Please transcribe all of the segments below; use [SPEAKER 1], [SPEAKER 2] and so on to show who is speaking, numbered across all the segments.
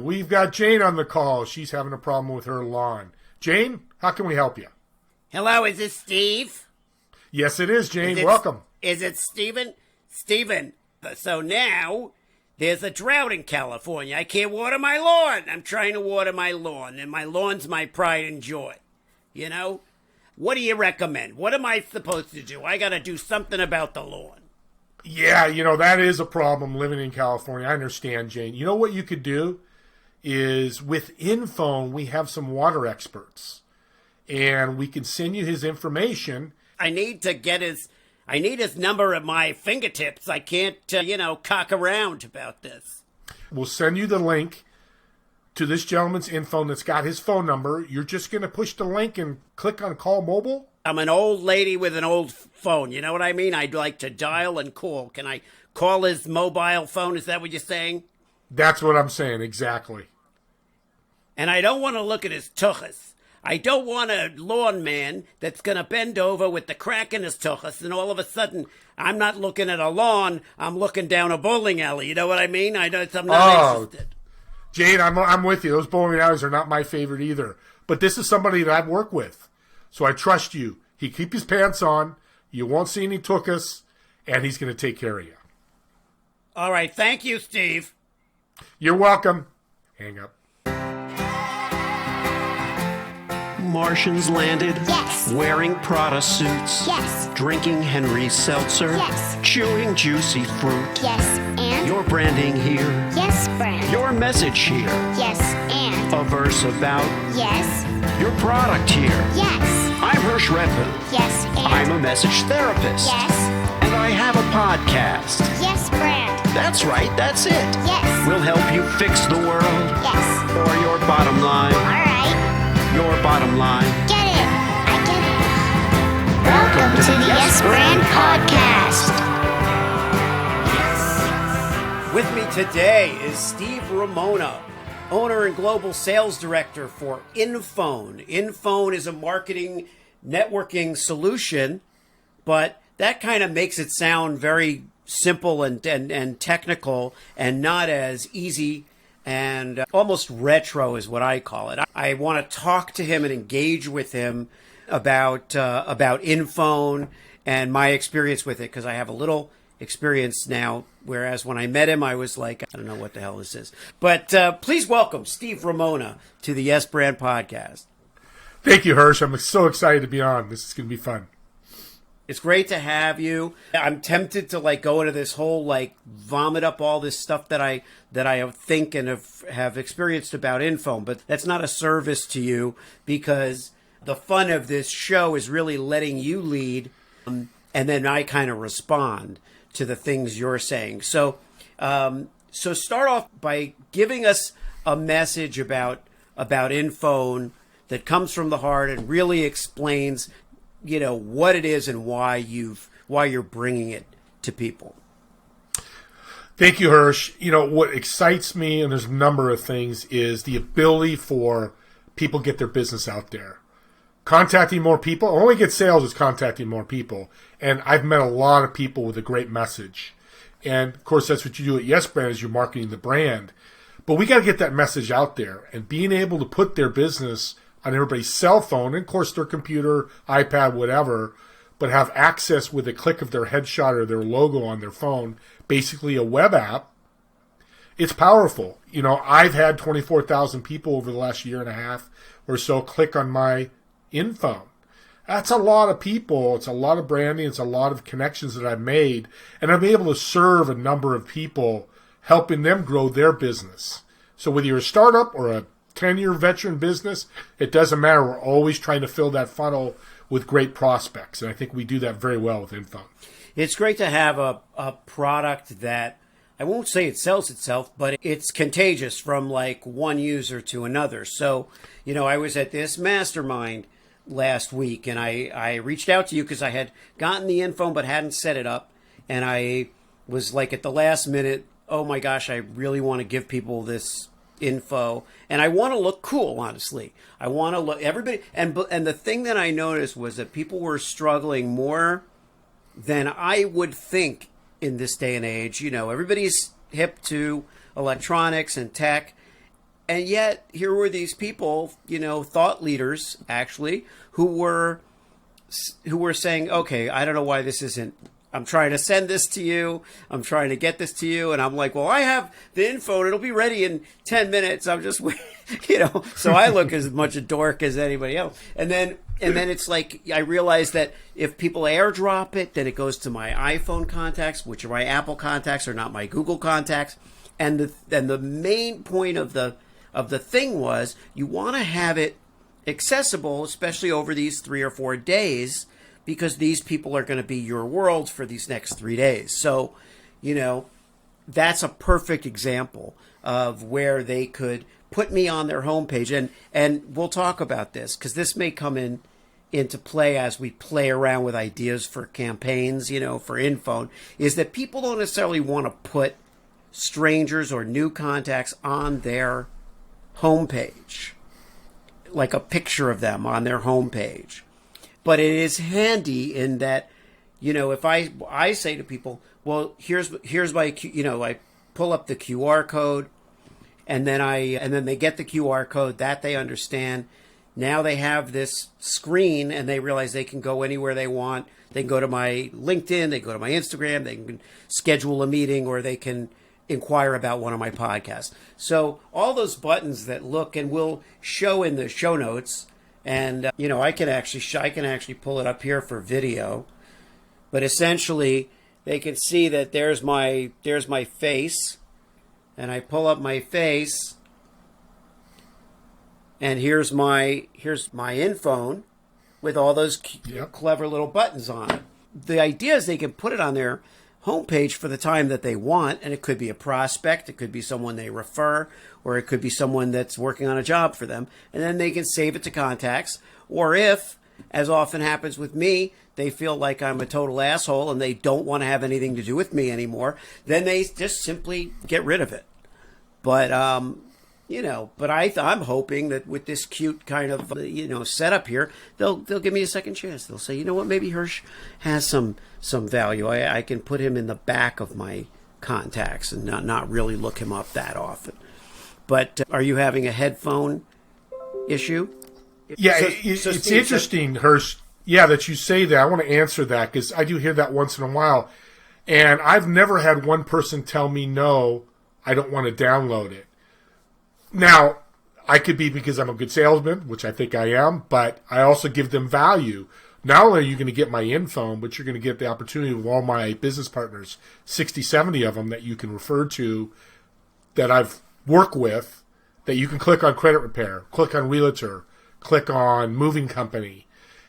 [SPEAKER 1] We've got Jane on the call. She's having a problem with her lawn. Jane, how can we help you?
[SPEAKER 2] Hello, is this Steve?
[SPEAKER 1] Yes, it is, Jane. Welcome.
[SPEAKER 2] Is it Steven? Steven, so now there's a drought in California. I can't water my lawn. I'm trying to water my lawn, and my lawn's my pride and joy. You know? What do you recommend? What am I supposed to do? I got to do something about the lawn.
[SPEAKER 1] Yeah, that is a problem living in California. I understand, Jane. You know what you could do is with InPhone, we have some water experts, and we can send you his information.
[SPEAKER 2] I need his number at my fingertips. I can't, cock around about this.
[SPEAKER 1] We'll send you the link to this gentleman's InPhone that's got his phone number. You're just going to push the link and click on Call Mobile.
[SPEAKER 2] I'm an old lady with an old phone. You know what I mean? I'd like to dial and call. Can I call his mobile phone? Is that what you're saying?
[SPEAKER 1] That's what I'm saying, exactly.
[SPEAKER 2] And I don't want to look at his tuchus. I don't want a lawn man that's going to bend over with the crack in his tuchus, and all of a sudden, I'm not looking at a lawn, I'm looking down a bowling alley. You know what I mean? I'm not interested.
[SPEAKER 1] Jane, I'm with you. Those bowling alleys are not my favorite either. But this is somebody that I've worked with. So I trust you. He keep his pants on. You won't see any tuchus, and he's going to take care of you.
[SPEAKER 2] All right. Thank you, Steve.
[SPEAKER 1] You're welcome. Hang up.
[SPEAKER 3] Martians landed.
[SPEAKER 4] Yes.
[SPEAKER 3] Wearing Prada suits.
[SPEAKER 4] Yes.
[SPEAKER 3] Drinking Henry's seltzer.
[SPEAKER 4] Yes.
[SPEAKER 3] Chewing juicy fruit.
[SPEAKER 4] Yes, and?
[SPEAKER 3] Your branding here.
[SPEAKER 4] Yes, brand.
[SPEAKER 3] Your message here.
[SPEAKER 4] Yes, and?
[SPEAKER 3] A verse about.
[SPEAKER 4] Yes.
[SPEAKER 3] Your product here.
[SPEAKER 4] Yes.
[SPEAKER 3] I'm Hersh Redmond.
[SPEAKER 4] Yes, and?
[SPEAKER 3] I'm a message therapist.
[SPEAKER 4] Yes.
[SPEAKER 3] And I have a podcast.
[SPEAKER 4] Yes, brand.
[SPEAKER 3] That's right, that's it.
[SPEAKER 4] Yes.
[SPEAKER 3] We'll help you fix the world.
[SPEAKER 4] Yes.
[SPEAKER 3] Or your bottom line.
[SPEAKER 4] All right.
[SPEAKER 3] Your bottom line.
[SPEAKER 4] Get it. I get it. Welcome to the Yes Brand Podcast.
[SPEAKER 2] With me today is Steve Ramona, owner and global sales director for InPhone. InPhone is a marketing networking solution, but that kind of makes it sound very simple and technical and not as easy and almost retro is what I call it. I want to talk to him and engage with him about InPhone and my experience with it, because I have a little experience now, whereas when I met him, I was like, I don't know what the hell this is. But please welcome Steve Ramona to the Yes Brand Podcast.
[SPEAKER 1] Thank you, Hersh. I'm so excited to be on. This is going to be fun.
[SPEAKER 2] It's great to have you. I'm tempted to go into this whole vomit up all this stuff that I think and have experienced about InPhone, but that's not a service to you, because the fun of this show is really letting you lead, and then I kind of respond to the things you're saying. So start off by giving us a message about InPhone that comes from the heart and really explains what it is and why you're bringing it to people.
[SPEAKER 1] Thank you, Hersh. What excites me, and there's a number of things, is the ability for people to get their business out there. Contacting more people. Only get sales is contacting more people. And I've met a lot of people with a great message. And of course, that's what you do at Yes Brand, is you're marketing the brand. But we got to get that message out there, and being able to put their business on everybody's cell phone, and of course their computer, iPad, whatever, but have access with a click of their headshot or their logo on their phone, basically a web app. It's powerful. I've had 24,000 people over the last year and a half or so click on my InPhone. That's a lot of people. It's a lot of branding. It's a lot of connections that I've made, and I'm able to serve a number of people, helping them grow their business. So whether you're a startup or a 10-year veteran business, it doesn't matter. We're always trying to fill that funnel with great prospects, and I think we do that very well with InPhone.
[SPEAKER 2] It's great to have a product that, I won't say it sells itself, but it's contagious from one user to another. So, I was at this mastermind last week, and I reached out to you because I had gotten the InPhone but hadn't set it up, and I was at the last minute, oh my gosh, I really want to give people this info, and I want to look cool, honestly. I want to look, everybody, and the thing that I noticed was that people were struggling more than I would think in this day and age. Everybody's hip to electronics and tech, And yet here were these people, thought leaders actually, who were saying, okay, I don't know why this isn't. I'm trying to send this to you. I'm trying to get this to you. And I'm like, well, I have the info. It'll be ready in 10 minutes. I'm just, so I look as much a dork as anybody else. And then it's like, I realize that if people airdrop it, then it goes to my iPhone contacts, which are my Apple contacts, or not my Google contacts. And the main point of the thing was, you want to have it accessible, especially over these 3 or 4 days, because these people are going to be your world for these next 3 days. So, that's a perfect example of where they could put me on their homepage. And we'll talk about this, because this may come into play as we play around with ideas for campaigns, for InPhone, is that people don't necessarily want to put strangers or new contacts on their homepage, like a picture of them on their homepage. But it is handy in that, if I say to people, well, here's my, I pull up the QR code, and then they get the QR code that they understand. Now they have this screen, and they realize they can go anywhere they want. They can go to my LinkedIn, they go to my Instagram, they can schedule a meeting, or they can inquire about one of my podcasts. So all those buttons that look and will show in the show notes. And, I can actually pull it up here for video, but essentially they can see that there's my face, and I pull up my face, and here's my InPhone with all those clever little buttons on it. The idea is they can put it on their homepage for the time that they want, and it could be a prospect, it could be someone they refer, or it could be someone that's working on a job for them, and then they can save it to contacts. Or if, as often happens with me, they feel like I'm a total asshole and they don't want to have anything to do with me anymore, then they just simply get rid of it. But I'm hoping that with this cute kind of setup here, they'll give me a second chance. They'll say, maybe Hersh has some value. I can put him in the back of my contacts and not really look him up that often. But are you having a headphone issue?
[SPEAKER 1] Yeah, it's interesting, Hersh. Yeah, that you say that. I want to answer that because I do hear that once in a while, and I've never had one person tell me no, I don't want to download it. Now, I could be because I'm a good salesman, which I think I am, but I also give them value. Not only are you going to get my InPhone, but you're going to get the opportunity of all my business partners, 60, 70 of them that you can refer to, that I've worked with, that you can click on credit repair, click on realtor, click on moving company,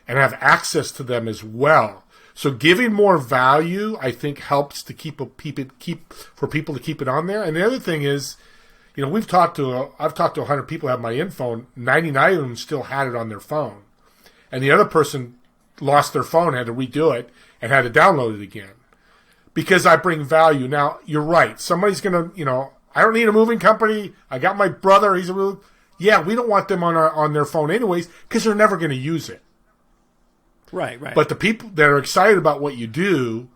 [SPEAKER 1] and have access to them as well. So giving more value, I think, helps to keep for people to keep it on there. And the other thing is, I've talked to 100 people who have my InPhone. 99 of them still had it on their phone, and the other person lost their phone, had to redo it, and had to download it again because I bring value. Now you're right. Somebody's gonna, I don't need a moving company. I got my brother. We don't want them on their phone anyways because they're never going to use it.
[SPEAKER 2] Right.
[SPEAKER 1] But the people that are excited about what you do,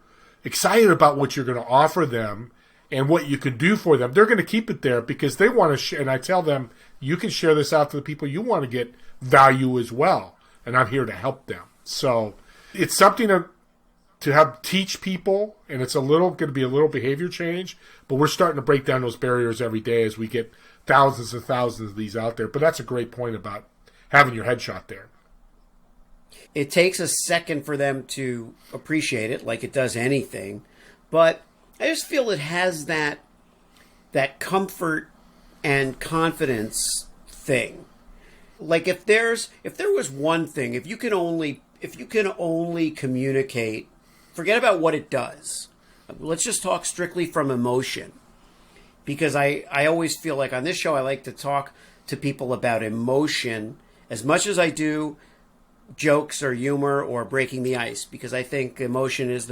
[SPEAKER 1] excited about what you're going to offer them and what you can do for them, they're going to keep it there because they want to share. And I tell them, you can share this out to the people you want to get value as well. And I'm here to help them. So it's something to teach people, and it's going to be a little behavior change, but we're starting to break down those barriers every day as we get thousands and thousands of these out there. But that's a great point about having your headshot there.
[SPEAKER 2] It takes a second for them to appreciate it, like it does anything. But I just feel it has that comfort and confidence thing. Like if there was one thing, if you can only communicate, forget about what it does. Let's just talk strictly from emotion. Because I always feel like on this show I like to talk to people about emotion as much as I do jokes or humor or breaking the ice, because I think emotion is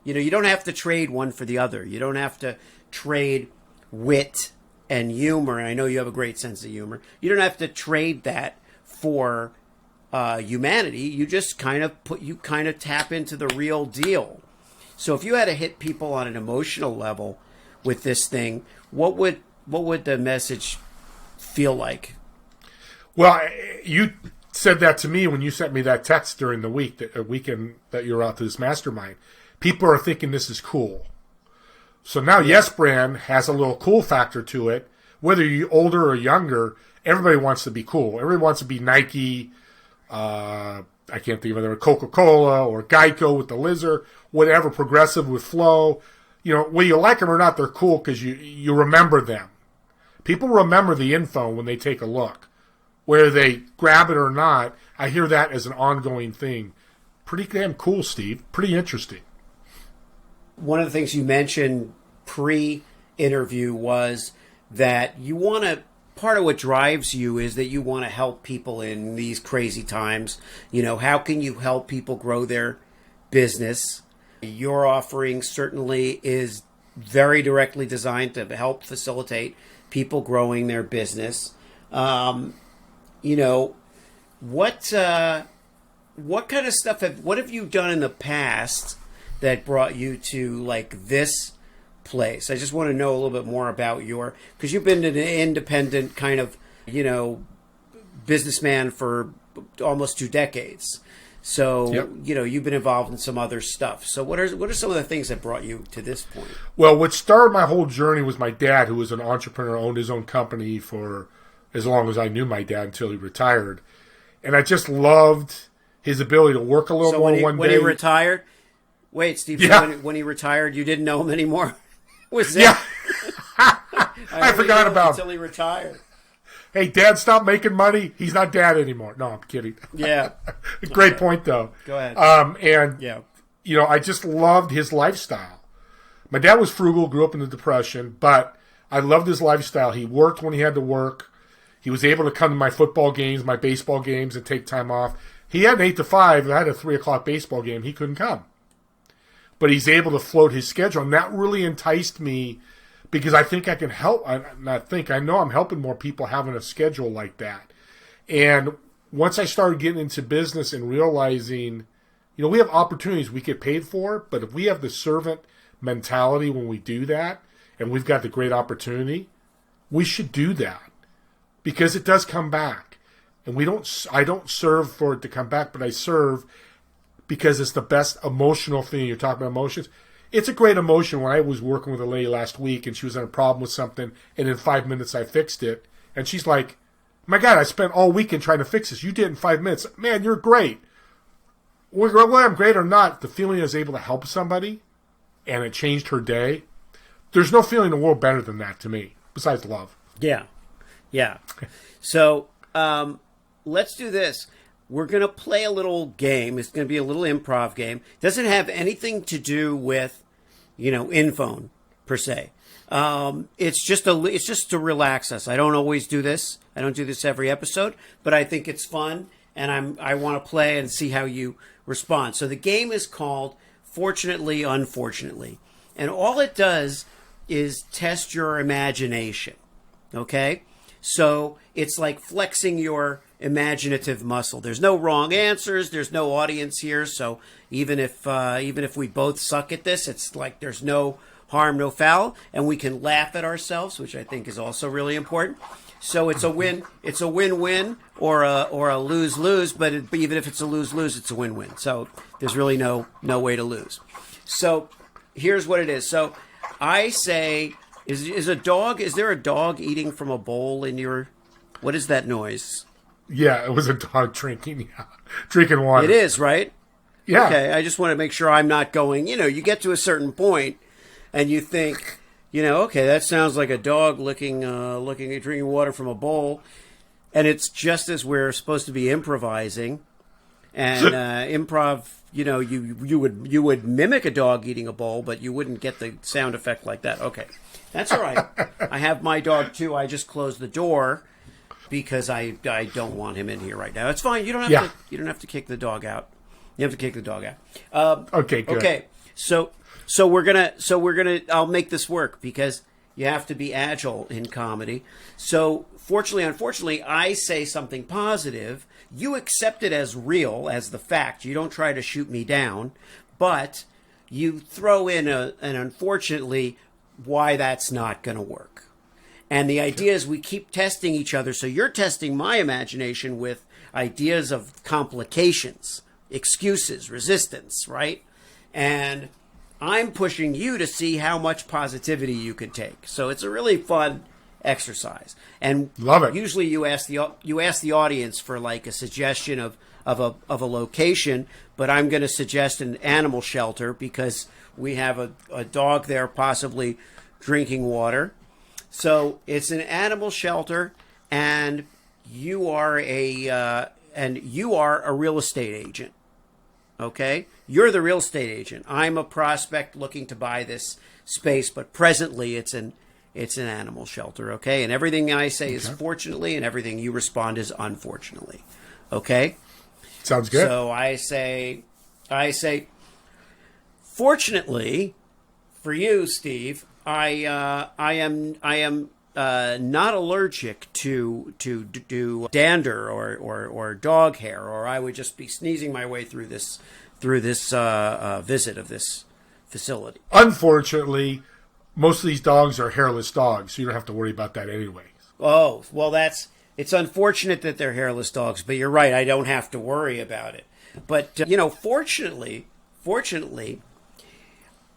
[SPEAKER 2] you don't have to trade one for the other. You don't have to trade wit and humor. I know you have a great sense of humor. You don't have to trade that for humanity. You just kind of tap into the real deal. So if you had to hit people on an emotional level with this thing, what would the message feel like?
[SPEAKER 1] Well, you said that to me when you sent me that text during the week, a weekend that you're out to this mastermind. People are thinking this is cool. So now Yes Brand has a little cool factor to it. Whether you're older or younger, everybody wants to be cool. Everybody wants to be Nike, I can't think of it, Coca-Cola or Geico with the lizard, whatever, Progressive with Flow. You know, whether you like them or not, they're cool because you remember them. People remember the InPhone when they take a look. Whether they grab it or not, I hear that as an ongoing thing. Pretty damn cool, Steve. Pretty interesting.
[SPEAKER 2] One of the things you mentioned pre-interview was that you want to, part of what drives you is that you want to help people in these crazy times. You know, how can you help people grow their business? Your offering certainly is very directly designed to help facilitate people growing their business. You know, what kind of stuff what have you done in the past that brought you to like this place? I just want to know a little bit more about because you've been an independent kind of, you know, businessman for almost 2 decades. So, you know, you've been involved in some other stuff. So what are some of the things that brought you to this point?
[SPEAKER 1] Well, what started my whole journey was my dad, who was an entrepreneur, owned his own company for as long as I knew my dad until he retired. And I just loved his ability to work a little more one day.
[SPEAKER 2] When he retired? Wait, Steve,
[SPEAKER 1] yeah.
[SPEAKER 2] So when he retired, you didn't know him anymore? Was it?
[SPEAKER 1] Yeah. I forgot about him.
[SPEAKER 2] Until he retired.
[SPEAKER 1] Hey, Dad, stop making money. He's not Dad anymore. No, I'm kidding.
[SPEAKER 2] Yeah.
[SPEAKER 1] Great point, though.
[SPEAKER 2] Go ahead.
[SPEAKER 1] And, you know, I just loved his lifestyle. My dad was frugal, grew up in the Depression, but I loved his lifestyle. He worked when he had to work. He was able to come to my football games, my baseball games, and take time off. He had an 8 to 5. I had a 3 o'clock baseball game. He couldn't come. But he's able to float his schedule, and that really enticed me because I think I can help. I know I'm helping more people having a schedule like that. And once I started getting into business and realizing, you know, we have opportunities we get paid for, but if we have the servant mentality when we do that, and we've got the great opportunity, we should do that because it does come back. And I don't serve for it to come back, but I serve because it's the best emotional thing. You're talking about emotions. It's a great emotion. When I was working with a lady last week and she was having a problem with something, and in 5 minutes I fixed it. And she's like, my God, I spent all weekend trying to fix this. You did it in 5 minutes. Man, you're great. Whether I'm great or not, the feeling I was able to help somebody and it changed her day, there's no feeling in the world better than that to me, besides love.
[SPEAKER 2] Yeah. Yeah. So let's do this. We're going to play a little game. It's going to be a little improv game. Doesn't have anything to do with, you know, InPhone per se. It's just to relax us. I don't always do this. I don't do this every episode, but I think it's fun, and I want to play and see how you respond. So the game is called Fortunately, Unfortunately, and all it does is test your imagination. Okay, so it's like flexing your imaginative muscle. There's no wrong answers. There's no audience here. So even if we both suck at this, it's like there's no harm, no foul, and we can laugh at ourselves, which I think is also really important. So it's a win-win or a lose-lose. But even if it's a lose-lose, it's a win-win. So there's really no way to lose. So here's what it is. So I say, is there a dog eating from a bowl in your? What is that noise?
[SPEAKER 1] Yeah, it was a dog drinking water.
[SPEAKER 2] It is, right?
[SPEAKER 1] Yeah.
[SPEAKER 2] Okay, I just want to make sure I'm not going, you know, you get to a certain point and you think, you know, okay, that sounds like a dog drinking water from a bowl. And it's just as we're supposed to be improvising. And improv, you know, you would mimic a dog eating a bowl, but you wouldn't get the sound effect like that. Okay, that's all right. I have my dog too. I just closed the door because I don't want him in here right now. It's fine. You don't have to kick the dog out. You have to kick the dog out.
[SPEAKER 1] Okay, good.
[SPEAKER 2] Okay. So we're gonna I'll make this work because you have to be agile in comedy. So fortunately, unfortunately, I say something positive. You accept it as real, as the fact. You don't try to shoot me down, but you throw in an unfortunately why that's not going to work. And the idea is we keep testing each other. So you're testing my imagination with ideas of complications, excuses, resistance, right? And I'm pushing you to see how much positivity you can take. So it's a really fun exercise. And
[SPEAKER 1] love it.
[SPEAKER 2] Usually you ask the audience for like a suggestion of a location, but I'm going to suggest an animal shelter because we have a dog there possibly drinking water. So it's an animal shelter, and you are a real estate agent. Okay, you're the real estate agent. I'm a prospect looking to buy this space, but presently it's an animal shelter. Okay, and everything I say is fortunately, and everything you respond is unfortunately. Okay,
[SPEAKER 1] sounds good.
[SPEAKER 2] So I say, fortunately for you, Steve, I am not allergic to dander or dog hair, or I would just be sneezing my way through this visit of this facility.
[SPEAKER 1] Unfortunately, most of these dogs are hairless dogs, so you don't have to worry about that anyway.
[SPEAKER 2] Oh, well, it's unfortunate that they're hairless dogs, but you're right. I don't have to worry about it. But fortunately,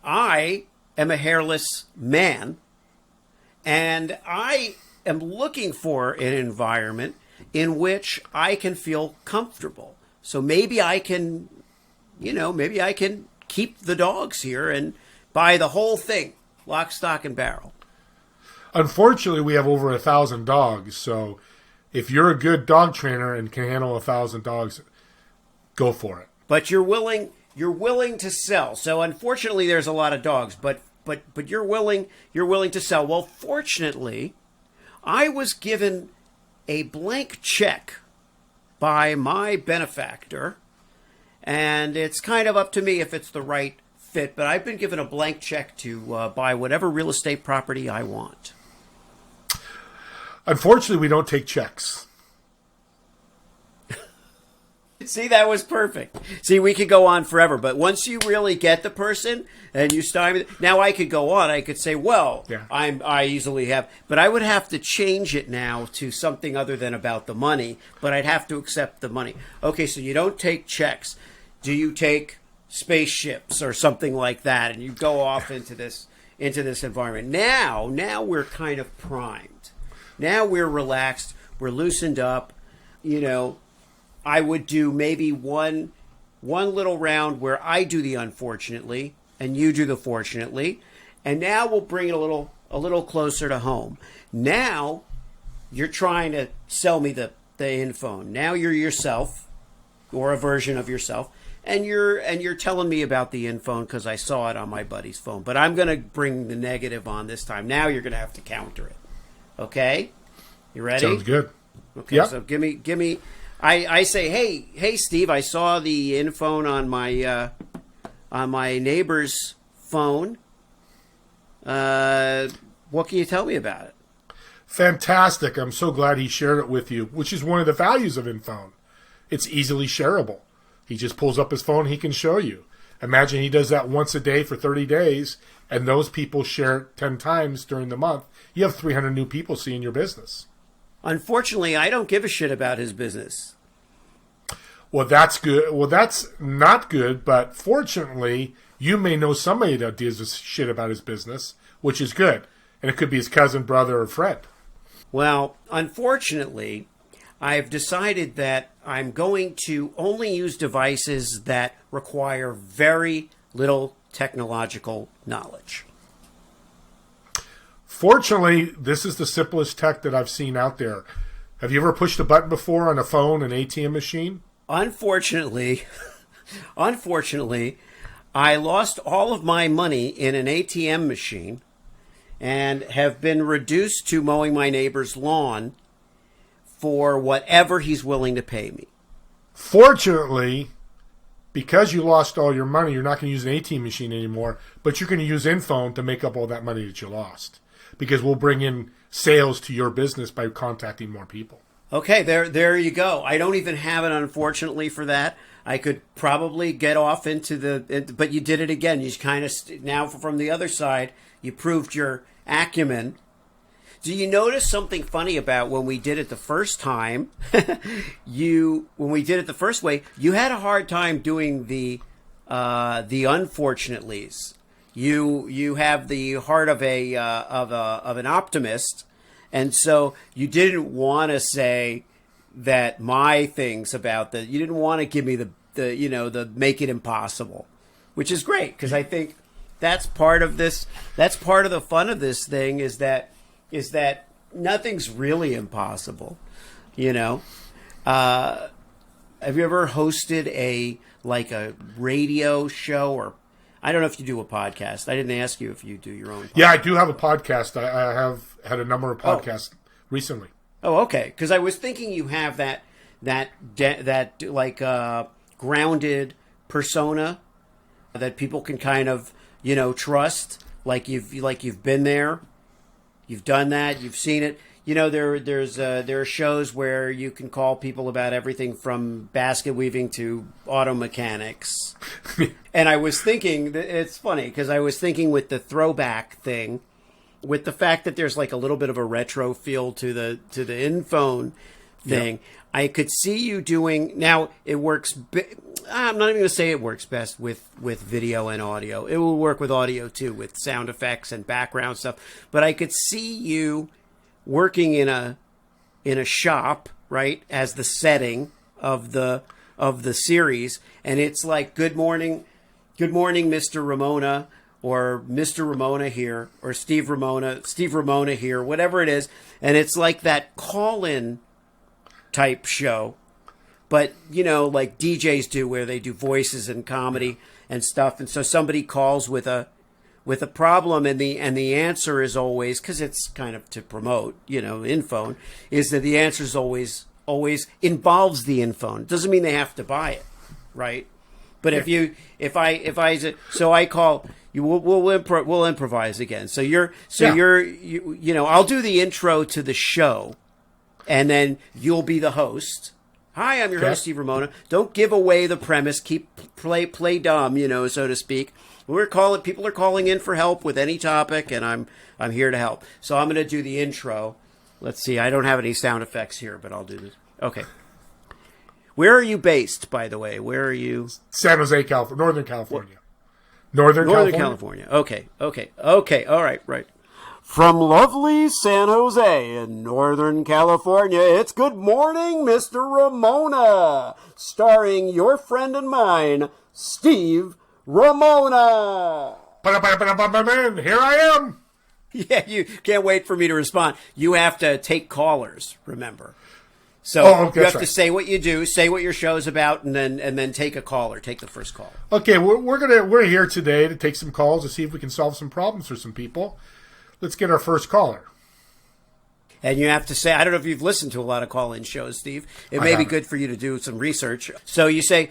[SPEAKER 2] I am a hairless man, and I am looking for an environment in which I can feel comfortable. So maybe I can keep the dogs here and buy the whole thing, lock, stock, and barrel.
[SPEAKER 1] Unfortunately, we have over 1,000 dogs, so if you're a good dog trainer and can handle 1,000 dogs, go for it.
[SPEAKER 2] But you're willing to sell. So unfortunately, there's a lot of dogs, but you're willing to sell. Well, fortunately, I was given a blank check by my benefactor, and it's kind of up to me if it's the right fit. But I've been given a blank check to buy whatever real estate property I want.
[SPEAKER 1] Unfortunately, we don't take checks.
[SPEAKER 2] See, that was perfect. See, we could go on forever, but once you really get the person and you start, now I could go on. I could say, well,
[SPEAKER 1] yeah.
[SPEAKER 2] I easily have, but I would have to change it now to something other than about the money, but I'd have to accept the money. Okay, so you don't take checks. Do you take spaceships or something like that? And you go off into this environment. Now we're kind of primed. Now we're relaxed. We're loosened up. I would do maybe one little round where I do the unfortunately and you do the fortunately, and now we'll bring it a little closer to home. Now you're trying to sell me the InPhone. Now you're yourself, or a version of yourself, and you're telling me about the InPhone because I saw it on my buddy's phone. But I'm going to bring the negative on this time. Now you're going to have to counter it. Okay, you ready?
[SPEAKER 1] Sounds good.
[SPEAKER 2] Okay,
[SPEAKER 1] yep.
[SPEAKER 2] So give me. I say, hey, Steve, I saw the InPhone on my neighbor's phone. What can you tell me about it?
[SPEAKER 1] Fantastic. I'm so glad he shared it with you, which is one of the values of InPhone. It's easily shareable. He just pulls up his phone, he can show you. Imagine he does that once a day for 30 days, and those people share it 10 times during the month. You have 300 new people seeing your business.
[SPEAKER 2] Unfortunately, I don't give a shit about his business.
[SPEAKER 1] Well, that's good. Well, that's not good, but fortunately, you may know somebody that gives a shit about his business, which is good. And it could be his cousin, brother, or friend.
[SPEAKER 2] Well, unfortunately, I've decided that I'm going to only use devices that require very little technological knowledge.
[SPEAKER 1] Fortunately, this is the simplest tech that I've seen out there. Have you ever pushed a button before on a phone, an ATM machine?
[SPEAKER 2] Unfortunately, I lost all of my money in an ATM machine and have been reduced to mowing my neighbor's lawn for whatever he's willing to pay me.
[SPEAKER 1] Fortunately, because you lost all your money, you're not going to use an ATM machine anymore, but you're going to use InPhone to make up all that money that you lost. Because we'll bring in sales to your business by contacting more people.
[SPEAKER 2] Okay, there you go. I don't even have it, unfortunately, for that. I could probably get off but you did it again. You kind of, now from the other side, you proved your acumen. Do you notice something funny about when we did it the first time? When we did it the first way, you had a hard time doing the unfortunately's. You have the heart of an optimist, and so you didn't want to say that my things about you didn't want to give me the make it impossible, which is great, because I think that's part of this. That's part of the fun of this thing is that nothing's really impossible, Have you ever hosted a radio show, or I don't know if you do a podcast. I didn't ask you if you do your own podcast.
[SPEAKER 1] Yeah, I do have a podcast. I have had a number of podcasts recently.
[SPEAKER 2] Oh, okay. Because I was thinking you have that grounded persona that people can kind of trust. Like you've been there, you've done that, you've seen it. There are shows where you can call people about everything from basket weaving to auto mechanics. And I was thinking, it's funny because I was thinking with the throwback thing, with the fact that there's like a little bit of a retro feel to the InPhone thing. Yep. I could see you doing. Now it works. I'm not even going to say it works best with video and audio. It will work with audio too, with sound effects and background stuff. But I could see you working in a shop, right, as the setting of the series, and it's like good morning, Mr. Ramona, or Mr. Ramona here, or Steve Ramona here, whatever it is, and it's like that call-in type show, but like DJs do, where they do voices and comedy and stuff, and so somebody calls with a problem, and the answer is always, because it's kind of to promote, InPhone, is that the answer is always involves the InPhone. It doesn't mean they have to buy it, right? But if I call you, we'll improvise again. So I'll do the intro to the show, and then you'll be the host. Hi, I'm your host, Steve Ramona. Don't give away the premise. Play dumb, so to speak. People are calling in for help with any topic, and I'm here to help. So I'm going to do the intro. Let's see. I don't have any sound effects here, but I'll do this. Okay. Where are you based, by the way? Where are you?
[SPEAKER 1] San Jose, California. Northern California.
[SPEAKER 2] Northern California. Okay. All right. From lovely San Jose in Northern California, it's Good Morning, Mr. Ramona, starring your friend and mine, Steve Ramona.
[SPEAKER 1] Here I am.
[SPEAKER 2] Yeah, you can't wait for me to respond. You have to take callers, remember. So you have to say what you do, say what your show's about, and then take a caller. Take the first call.
[SPEAKER 1] Okay, we're here today to take some calls to see if we can solve some problems for some people. Let's get our first caller.
[SPEAKER 2] And you have to say, I don't know if you've listened to a lot of call-in shows, Steve. It may be good for you to do some research. So you say,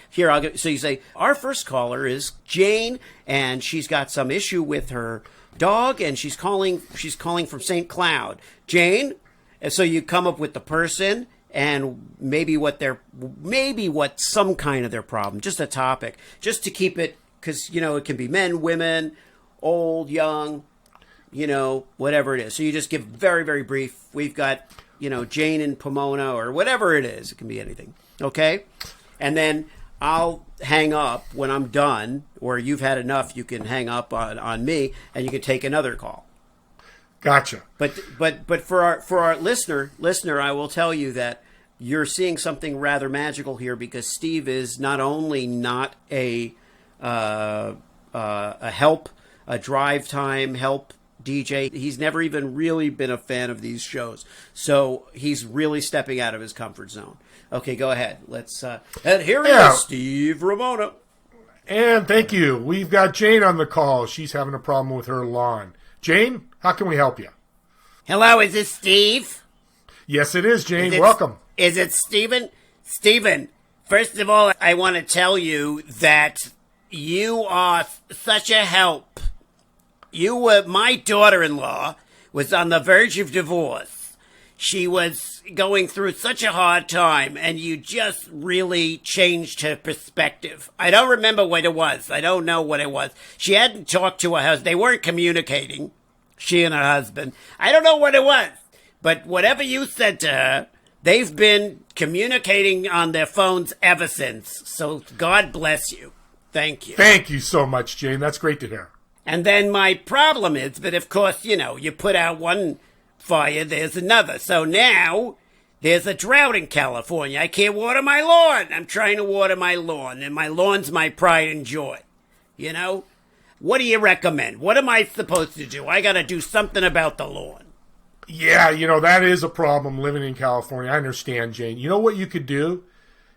[SPEAKER 2] our first caller is Jane, and she's got some issue with her dog, and she's calling from St. Cloud. Jane, and so you come up with the person and maybe what some kind of their problem, just a topic, just to keep it, because, it can be men, women, old, young, whatever it is. So you just give very, very brief. We've got, Jane in Pomona, or whatever it is. It can be anything. Okay? And then I'll hang up when I'm done, or you've had enough. You can hang up on me, and you can take another call.
[SPEAKER 1] Gotcha.
[SPEAKER 2] But for our listener, I will tell you that you're seeing something rather magical here, because Steve is not only not a drive time help DJ. He's never even really been a fan of these shows. So he's really stepping out of his comfort zone. Okay, go ahead. Let's and here is Steve Ramona.
[SPEAKER 1] And thank you. We've got Jane on the call. She's having a problem with her lawn. Jane, how can we help you?
[SPEAKER 2] Hello, is this Steve?
[SPEAKER 1] Yes, it is, Jane. Welcome.
[SPEAKER 2] Is it Steven? Steven, first of all, I want to tell you that you are such a help. My daughter-in-law was on the verge of divorce. She was going through such a hard time, and you just really changed her perspective. I don't remember what it was. I don't know what it was. She hadn't talked to her husband. They weren't communicating, she and her husband. I don't know what it was. But whatever you said to her, they've been communicating on their phones ever since. So God bless you. Thank you.
[SPEAKER 1] Thank you so much, Jane. That's great to hear.
[SPEAKER 2] And then my problem is that, of course, you put out one fire, there's another. So now there's a drought in California. I can't water my lawn. I'm trying to water my lawn, and my lawn's my pride and joy. What do you recommend? What am I supposed to do? I got to do something about the lawn.
[SPEAKER 1] Yeah, that is a problem living in California. I understand, Jane. You know what you could do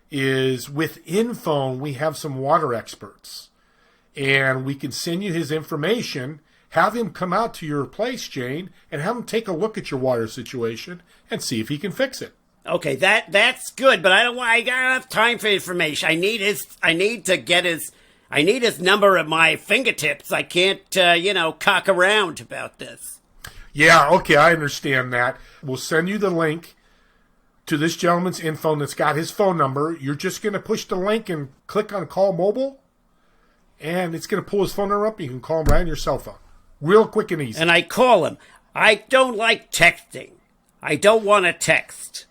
[SPEAKER 1] is with InPhone, we have some water experts. And we can send you his information, have him come out to your place, Jane, and have him take a look at your water situation and see if he can fix it.
[SPEAKER 2] Okay, that's good, but I don't have time for information. I need his number at my fingertips. I can't, cock around about this.
[SPEAKER 1] Yeah, okay, I understand that. We'll send you the link to this gentleman's InPhone that's got his phone number. You're just going to push the link and click on Call Mobile, and it's going to pull his phone number up. You can call him right on your cell phone. Real quick and easy.
[SPEAKER 2] And I call him. I don't like texting. I don't want to text.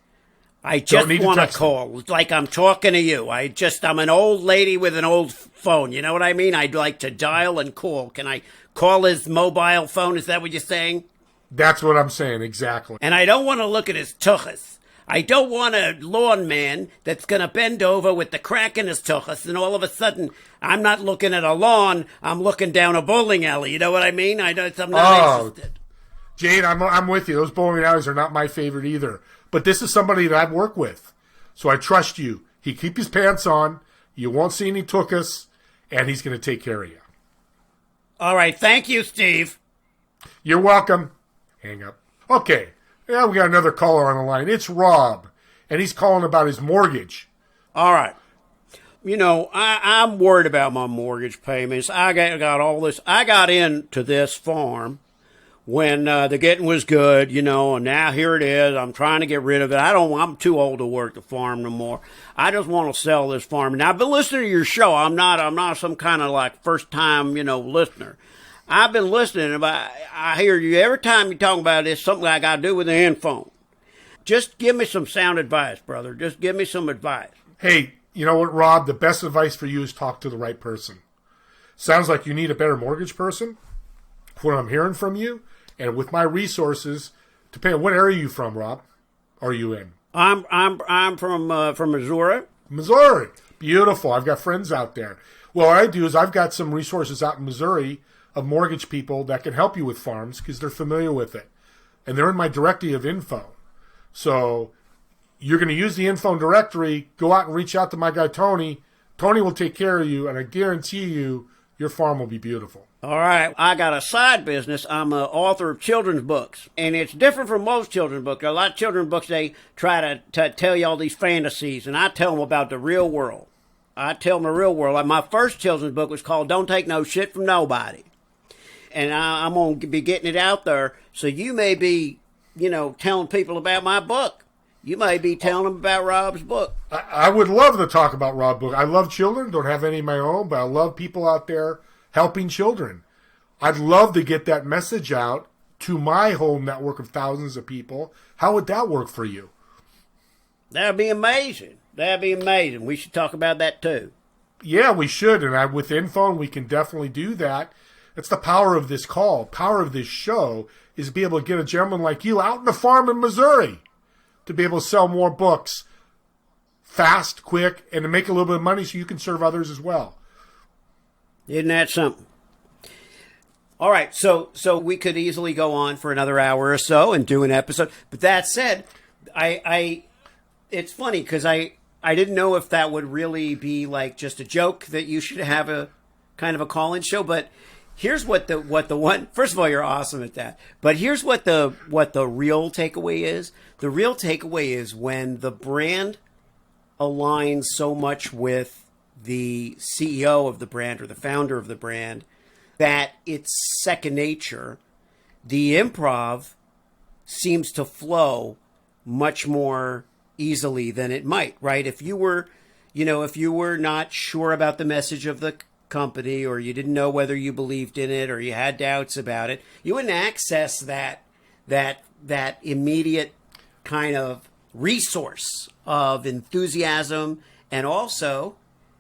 [SPEAKER 2] I just want to call. It's like I'm talking to you. I'm an old lady with an old phone. You know what I mean? I'd like to dial and call. Can I call his mobile phone? Is that what you're saying?
[SPEAKER 1] That's what I'm saying, exactly.
[SPEAKER 2] And I don't want to look at his tuchus. I don't want a lawn man that's going to bend over with the crack in his tuchus, and all of a sudden, I'm not looking at a lawn, I'm looking down a bowling alley. You know what I mean? I'm not interested.
[SPEAKER 1] Jane, I'm with you. Those bowling alleys are not my favorite either. But this is somebody that I've worked with. So I trust you. He keep his pants on, you won't see any tuchus, and he's going to take care of you.
[SPEAKER 2] All right, thank you, Steve.
[SPEAKER 1] You're welcome. Hang up. Okay. Yeah, we got another caller on the line. It's Rob, and he's calling about his mortgage.
[SPEAKER 2] All right. I'm worried about my mortgage payments. I got all this. I got into this farm when the getting was good, and now here it is. I'm trying to get rid of it. I'm too old to work the farm no more. I just want to sell this farm. Now, I've been listening to your show. I'm not some kind of like first time, listener. I've been listening. I hear you every time you talk about this, something I got to do with the InPhone. Just give me some sound advice, brother. Just give me some advice.
[SPEAKER 1] Hey, you know what, Rob? The best advice for you is talk to the right person. Sounds like you need a better mortgage person, what I'm hearing from you. And with my resources, depending on what area are you from, Rob? Are you in?
[SPEAKER 2] I'm from Missouri.
[SPEAKER 1] Missouri. Beautiful. I've got friends out there. Well, what I do is I've got some resources out in Missouri of mortgage people that can help you with farms because they're familiar with it. And they're in my directory of InPhone. So you're going to use the InPhone directory, go out and reach out to my guy Tony. Tony will take care of you, and I guarantee you your farm will be beautiful.
[SPEAKER 2] All right. I got a side business. I'm an author of children's books, and it's different from most children's books. A lot of children's books, they try to tell you all these fantasies, and I tell them about the real world. I tell them the real world. My first children's book was called Don't Take No Shit From Nobody. And I'm going to be getting it out there. So you may be, telling people about my book. You may be telling them about Rob's book.
[SPEAKER 1] I would love to talk about Rob's book. I love children. Don't have any of my own, but I love people out there helping children. I'd love to get that message out to my whole network of thousands of people. How would that work for you?
[SPEAKER 2] That'd be amazing. That'd be amazing. We should talk about that too.
[SPEAKER 1] Yeah, we should. And with InPhone, we can definitely do that. That's the power of this call. Power of this show is to be able to get a gentleman like you out in the farm in Missouri to be able to sell more books fast, quick, and to make a little bit of money so you can serve others as well.
[SPEAKER 2] Isn't that something? All right, so we could easily go on for another hour or so and do an episode. But that said, it's funny because I didn't know if that would really be like just a joke that you should have a kind of a call-in show. But here's what the one. First of all, you're awesome at that. But here's what the real takeaway is. The real takeaway is when the brand aligns so much with the CEO of the brand or the founder of the brand that it's second nature. The improv seems to flow much more easily than it might, right? If you were not sure about the message of the company, or you didn't know whether you believed in it, or you had doubts about it, you wouldn't access that that immediate kind of resource of enthusiasm, and also,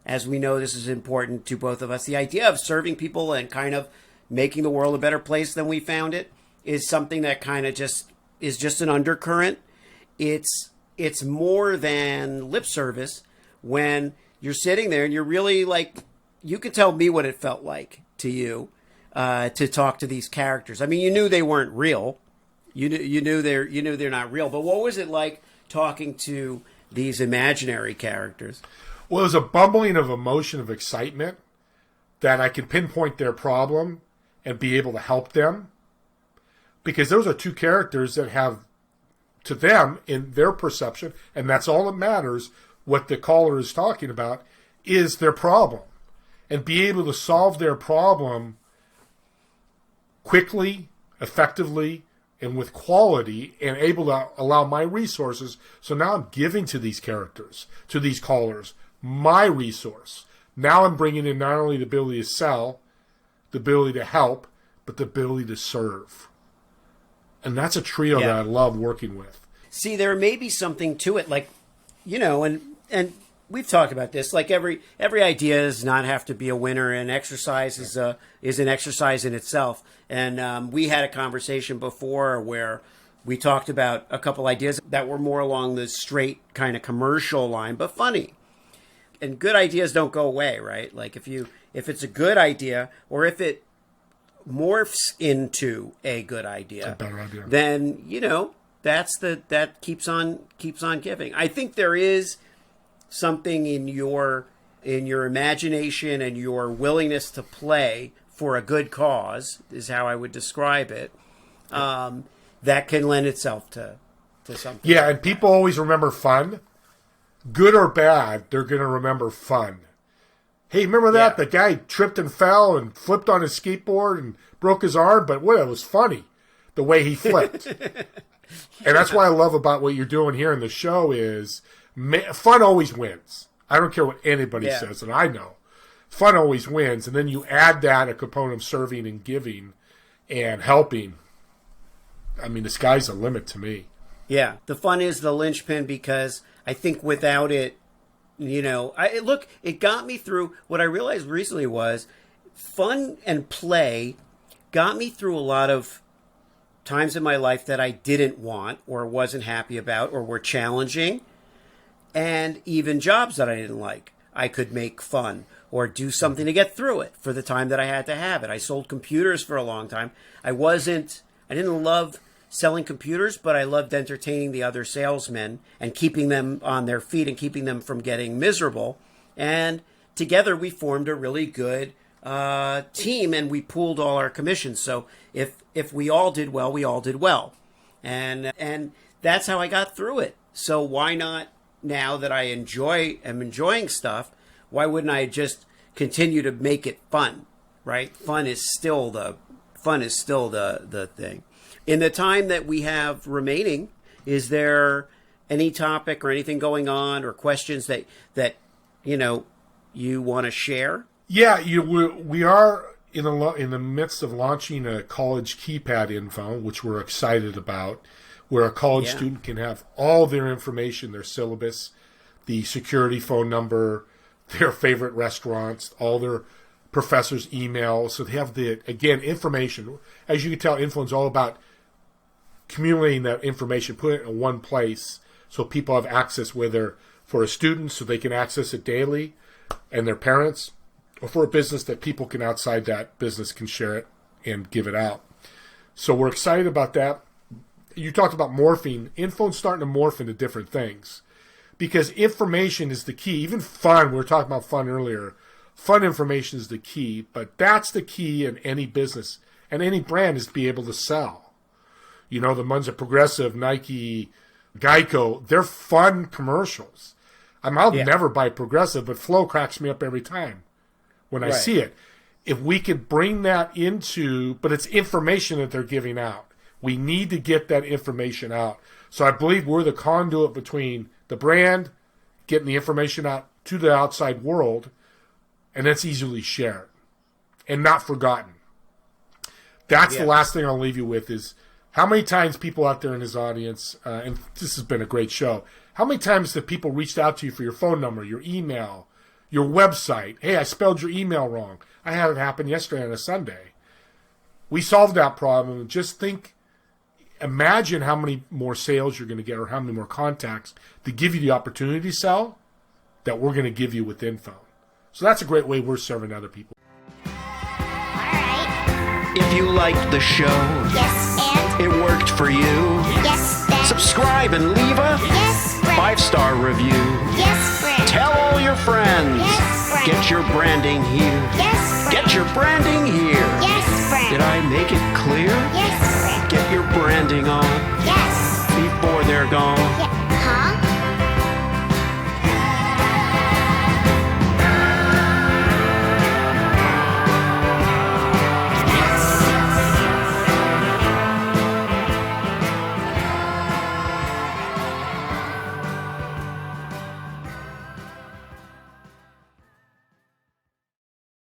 [SPEAKER 2] as we know, this is important to both of us, the idea of serving people and kind of making the world a better place than we found it is something that kind of just is just an undercurrent. It's more than lip service when you're sitting there and you're really like, you can tell me what it felt like to you to talk to these characters. I mean, you knew they weren't real. You knew they're not real. But what was it like talking to these imaginary characters?
[SPEAKER 1] Well, it was a bumbling of emotion, of excitement, that I could pinpoint their problem and be able to help them. Because those are two characters that have, to them, in their perception, and that's all that matters, what the caller is talking about, is their problem. And be able to solve their problem quickly, effectively, and with quality, and able to allow my resources. So now I'm giving to these characters, to these callers, my resource. Now I'm bringing in not only the ability to sell, the ability to help, but the ability to serve. And that's a trio that I love working with.
[SPEAKER 2] See, there may be something to it, like, you know, and we've talked about this. Like every idea does not have to be a winner, and exercise is an exercise in itself. And we had a conversation before where we talked about a couple ideas that were more along the straight kind of commercial line, but funny. And good ideas don't go away, right? Like if it's a good idea, or if it morphs into a good idea,
[SPEAKER 1] a better idea,
[SPEAKER 2] then you know that keeps on giving. I think there is something in your imagination and your willingness to play for a good cause, is how I would describe it, that can lend itself to something.
[SPEAKER 1] Yeah, and people always remember fun. Good or bad, they're going to remember fun. Hey, remember that?
[SPEAKER 2] Yeah.
[SPEAKER 1] The guy tripped and fell and flipped on his skateboard and broke his arm, but it was funny, the way he flipped. And that's what I love about what you're doing here in the show is fun always wins. I don't care what anybody says, and I know. Fun always wins, and then you add that a component of serving and giving and helping. I mean, the sky's the limit to me.
[SPEAKER 2] Yeah, the fun is the linchpin, because I think without it, you know, it got me through. What I realized recently was fun and play got me through a lot of times in my life that I didn't want or wasn't happy about or were challenging, and even jobs that I didn't like. I could make fun or do something to get through it for the time that I had to have it. I sold computers for a long time. I didn't love selling computers, but I loved entertaining the other salesmen and keeping them on their feet and keeping them from getting miserable. And together we formed a really good team, and we pooled all our commissions. So if we all did well, we all did well. And that's how I got through it. So why not, now that I am enjoying stuff, why wouldn't I just continue to make it fun, right? Fun is still the thing. In the time that we have remaining, is there any topic or anything going on or questions that you want to share?
[SPEAKER 1] Yeah, we are in the midst of launching a college keypad info, which we're excited about, where a college student can have all their information, their syllabus, the security phone number, their favorite restaurants, all their professors' emails. So they have information. As you can tell, InPhone's all about accumulating that information, putting it in one place so people have access, whether for a student so they can access it daily and their parents, or for a business that people can outside that business can share it and give it out. So we're excited about that. You talked about morphing. InPhone's starting to morph into different things because information is the key. Even fun, we were talking about fun earlier. Fun information is the key, but that's the key in any business and any brand is to be able to sell. You know, the ones at Progressive, Nike, Geico, they're fun commercials. I'll never buy Progressive, but Flow cracks me up every time when I see it. If we could bring that but it's information that they're giving out. We need to get that information out. So I believe we're the conduit between the brand, getting the information out to the outside world, and it's easily shared and not forgotten. That's the last thing I'll leave you with is How many times people out there in his audience, and this has been a great show, how many times have people reached out to you for your phone number, your email, your website? Hey, I spelled your email wrong. I had it happen yesterday on a Sunday. We solved that problem. Just imagine how many more sales you're going to get or how many more contacts to give you the opportunity to sell that we're going to give you with InPhone. So that's a great way we're serving other people.
[SPEAKER 4] Alright.
[SPEAKER 3] If you liked the show,
[SPEAKER 4] Yes, and?
[SPEAKER 3] it worked for you,
[SPEAKER 4] Yes, then?
[SPEAKER 3] subscribe and leave a
[SPEAKER 4] Yes, friend.
[SPEAKER 3] 5-star review.
[SPEAKER 4] Yes, friend.
[SPEAKER 3] Tell all your friends.
[SPEAKER 4] Yes, friend.
[SPEAKER 3] Get your branding here.
[SPEAKER 4] Yes, friend.
[SPEAKER 3] Get your branding here.
[SPEAKER 4] Yes, friend.
[SPEAKER 3] Did I make it clear?
[SPEAKER 4] Yes, friend.
[SPEAKER 3] Get your branding on
[SPEAKER 4] Yes.
[SPEAKER 3] before they're gone.
[SPEAKER 4] Yes.